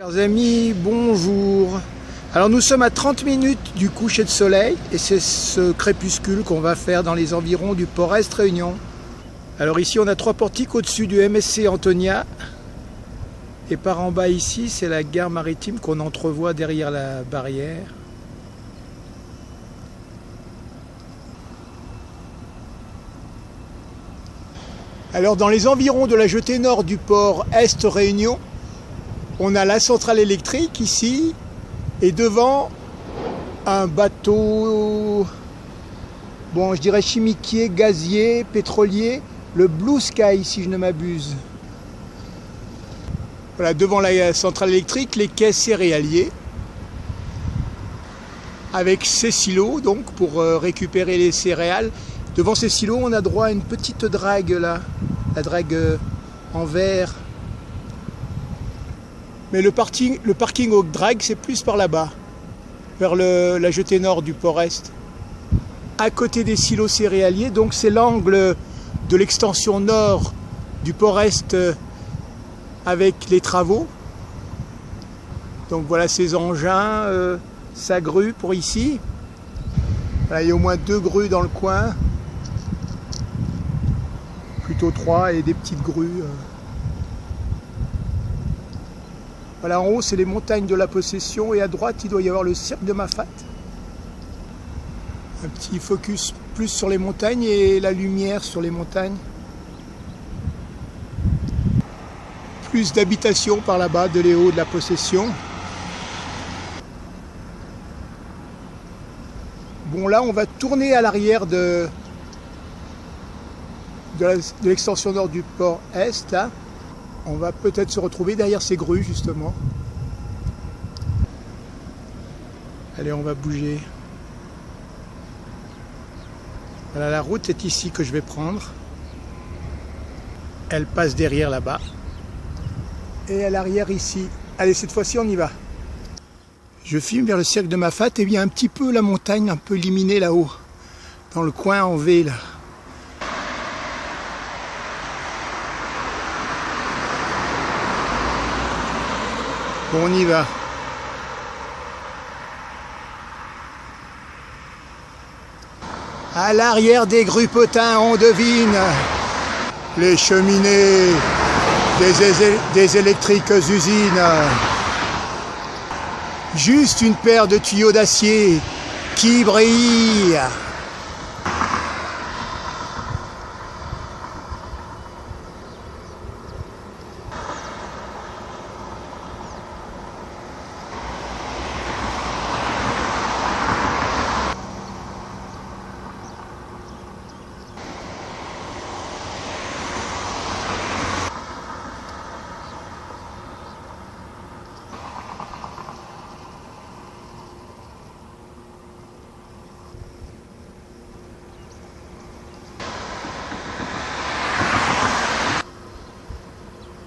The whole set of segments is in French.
Chers amis, bonjour. Alors nous sommes à 30 minutes du coucher de soleil et c'est ce crépuscule qu'on va faire dans les environs du port Est Réunion. Alors ici on a 3 portiques au-dessus du MSC Antonia et par en bas ici c'est la gare maritime qu'on entrevoit derrière la barrière. Alors dans les environs de la jetée nord du port Est Réunion, on a la centrale électrique ici et devant un bateau, bon je dirais chimiquier, gazier, pétrolier, le Blue Sky si je ne m'abuse. Voilà, devant la centrale électrique, les quais céréaliers avec ces silos donc pour récupérer les céréales. Devant ces silos on a droit à une petite drague là, la drague en verre. Mais le parking au drag, c'est plus par là-bas, vers la jetée nord du port Est. À côté des silos céréaliers, donc c'est l'angle de l'extension nord du port Est avec les travaux. Donc voilà ces engins, sa grue pour ici. Voilà, il y a au moins 2 grues dans le coin, plutôt 3 et des petites grues. Voilà, en haut, c'est les montagnes de la Possession et à droite, il doit y avoir le cirque de Mafate. Un petit focus plus sur les montagnes et la lumière sur les montagnes. Plus d'habitations par là-bas, de les hauts de la Possession. Bon, là, on va tourner à l'arrière de l'extension nord du port Est, là. On va peut-être se retrouver derrière ces grues justement. Allez, on va bouger. Voilà, la route est ici que je vais prendre. Elle passe derrière là-bas. Et à l'arrière ici. Allez, cette fois-ci on y va. Je filme vers le cercle de Mafate et il y a un petit peu la montagne un peu éliminée là-haut. Dans le coin en V là. Bon, on y va. À l'arrière des grues potins, on devine les cheminées des électriques usines. Juste une paire de tuyaux d'acier qui brillent.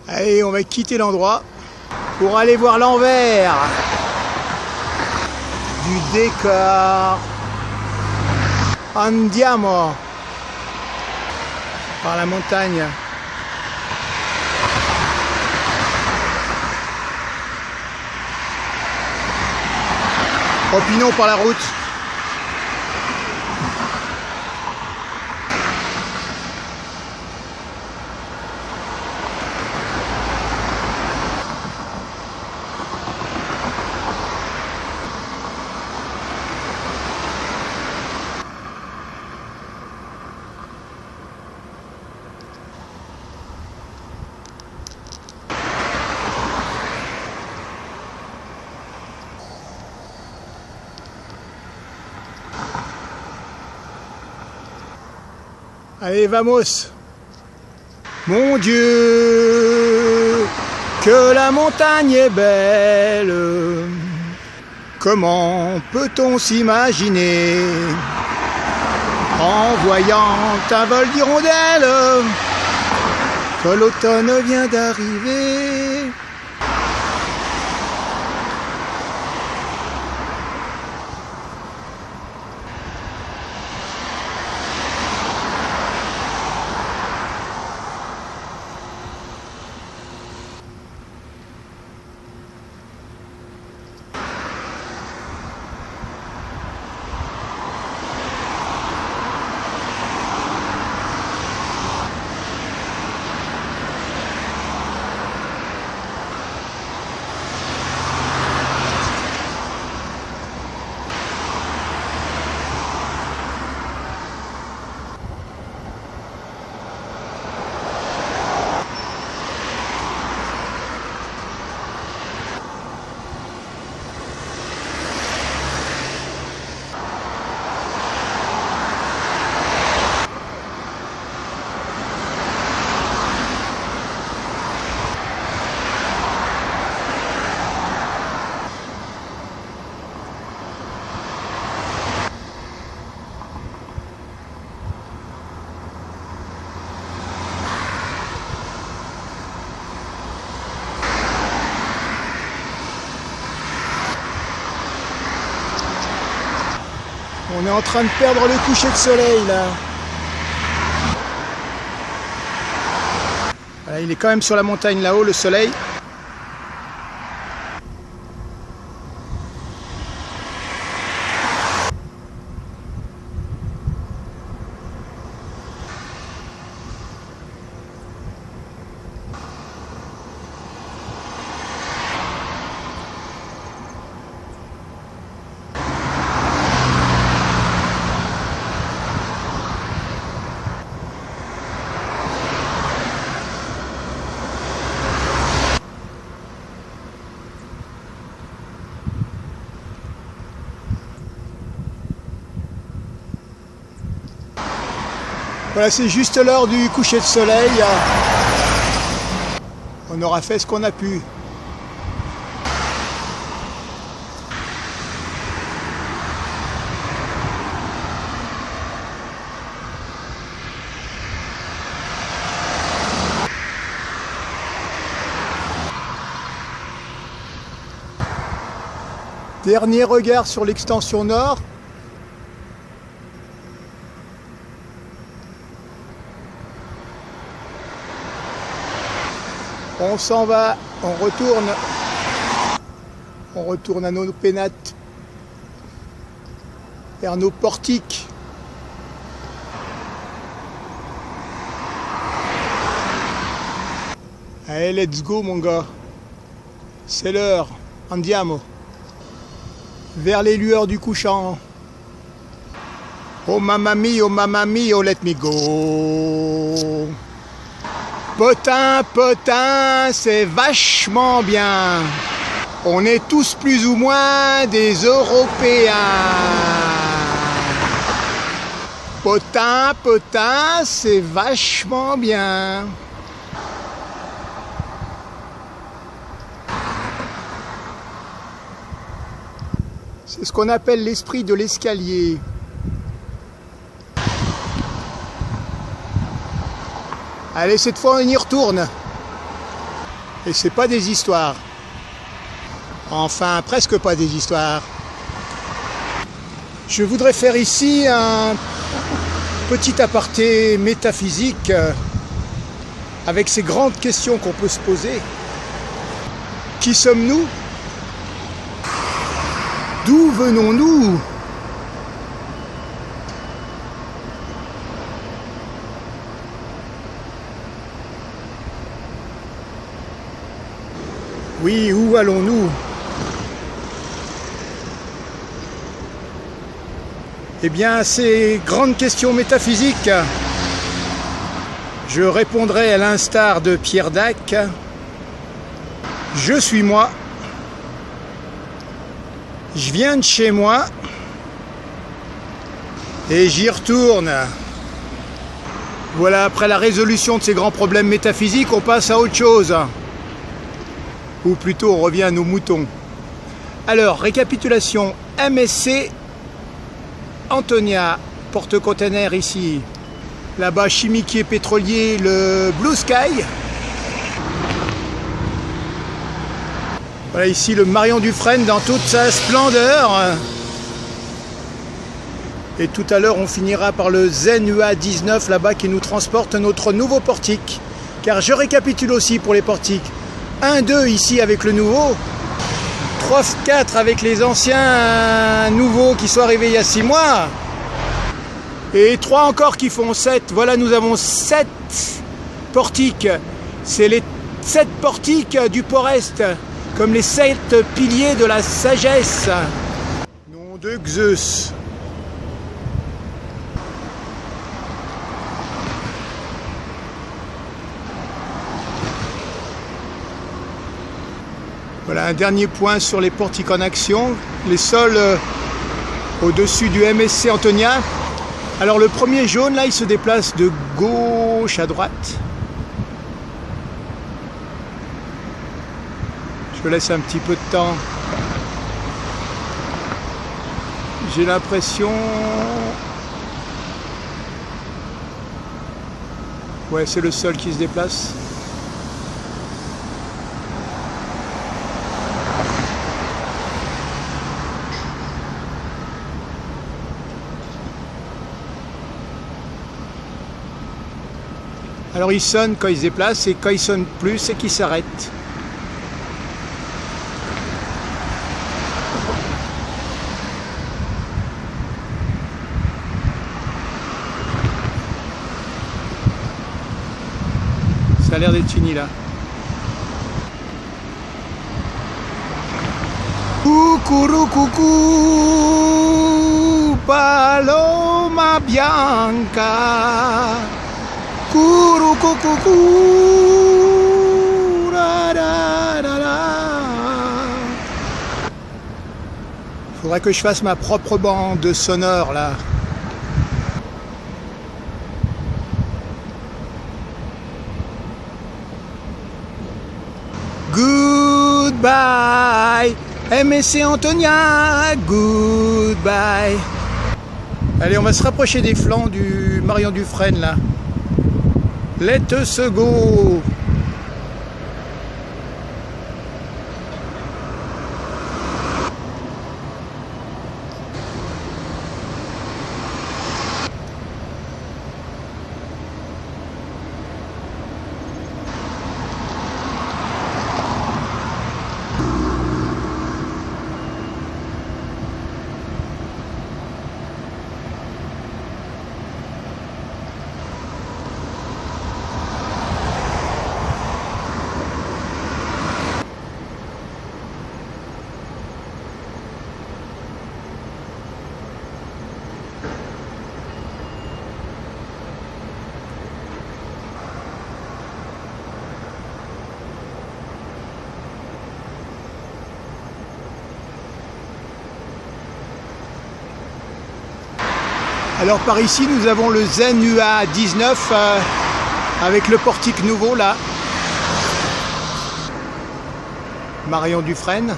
Allez, on va quitter l'endroit pour aller voir l'envers du décor. Andiamo par la montagne. Opinons par la route. Allez, vamos! Mon Dieu, que la montagne est belle! Comment peut-on s'imaginer en voyant un vol d'hirondelles que l'automne vient d'arriver? On est en train de perdre le coucher de soleil là. Voilà, il est quand même sur la montagne là-haut, le soleil. Voilà, c'est juste l'heure du coucher de soleil. On aura fait ce qu'on a pu. Dernier regard sur l'extension nord. On s'en va, on retourne à nos pénates, vers nos portiques. Allez, let's go mon gars, c'est l'heure, andiamo, vers les lueurs du couchant. Oh mamma mia, let me go. Potin, c'est vachement bien. On est tous plus ou moins des Européens. Potin, c'est vachement bien. C'est ce qu'on appelle l'esprit de l'escalier. Allez, cette fois on y retourne. Et c'est pas des histoires. Enfin, presque pas des histoires. Je voudrais faire ici un petit aparté métaphysique avec ces grandes questions qu'on peut se poser. Qui sommes-nous? D'où venons-nous? Oui, où allons-nous? Eh bien, à ces grandes questions métaphysiques, je répondrai à l'instar de Pierre Dac. Je suis moi. Je viens de chez moi. Et j'y retourne. Voilà, après la résolution de ces grands problèmes métaphysiques, on passe à autre chose. Ou plutôt on revient à nos moutons. Alors, récapitulation. MSC Antonia, porte-container ici. Là-bas, chimiquier pétrolier, le Blue Sky. Voilà ici le Marion Dufresne dans toute sa splendeur. Et tout à l'heure, on finira par le Zen UA19 là-bas qui nous transporte notre nouveau portique. Car je récapitule aussi pour les portiques. 1, 2 ici avec le nouveau, 3, 4 avec les anciens nouveaux qui sont arrivés il y a 6 mois, et 3 encore qui font 7. Voilà, nous avons 7 portiques. C'est les 7 portiques du Port-Est, comme les 7 piliers de la sagesse. Nom de Zeus. Voilà un dernier point sur les portiques en action, les sols au-dessus du MSC Antonia. Alors le premier jaune là, il se déplace de gauche à droite. Je laisse un petit peu de temps. J'ai l'impression... Ouais, c'est le sol qui se déplace. Alors il sonne quand il se déplace et quand il sonne plus, c'est qu'il s'arrête. Ça a l'air d'être fini là. Coucou, coucou, paloma bianca. Coucou, coucou, ra, ra, ra, ra. Faudrait que je fasse ma propre bande sonore là. Goodbye, MSC Antonia, goodbye. Allez, on va se rapprocher des flancs du Marion Dufresne là. Let us go. Alors par ici nous avons le Zen UA 19 avec le portique nouveau là. Marion Dufresne.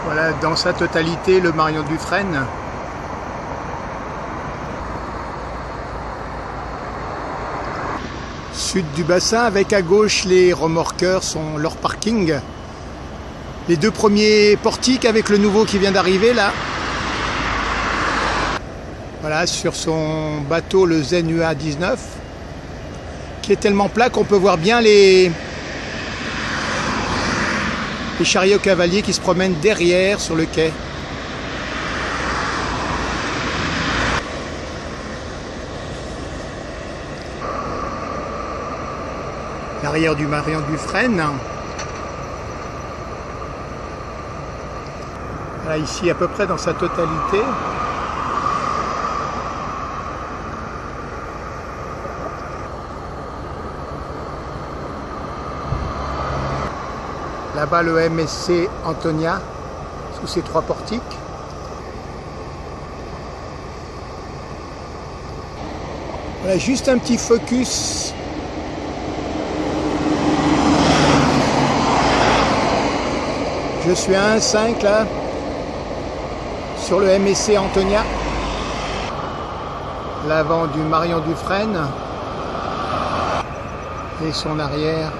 Voilà dans sa totalité le Marion Dufresne. Sud du bassin avec à gauche les remorqueurs sont leur parking. Les deux premiers portiques avec le nouveau qui vient d'arriver là. Voilà, sur son bateau le Zen UA 19 qui est tellement plat qu'on peut voir bien les chariots cavaliers qui se promènent derrière sur le quai. L'arrière du Marion Dufresne. Voilà, ici à peu près dans sa totalité. Là-bas le MSC Antonia sous ses trois portiques. Voilà juste un petit focus. Je suis à 1,5 là. Sur le MSC Antonia, l'avant du Marion Dufresne et son arrière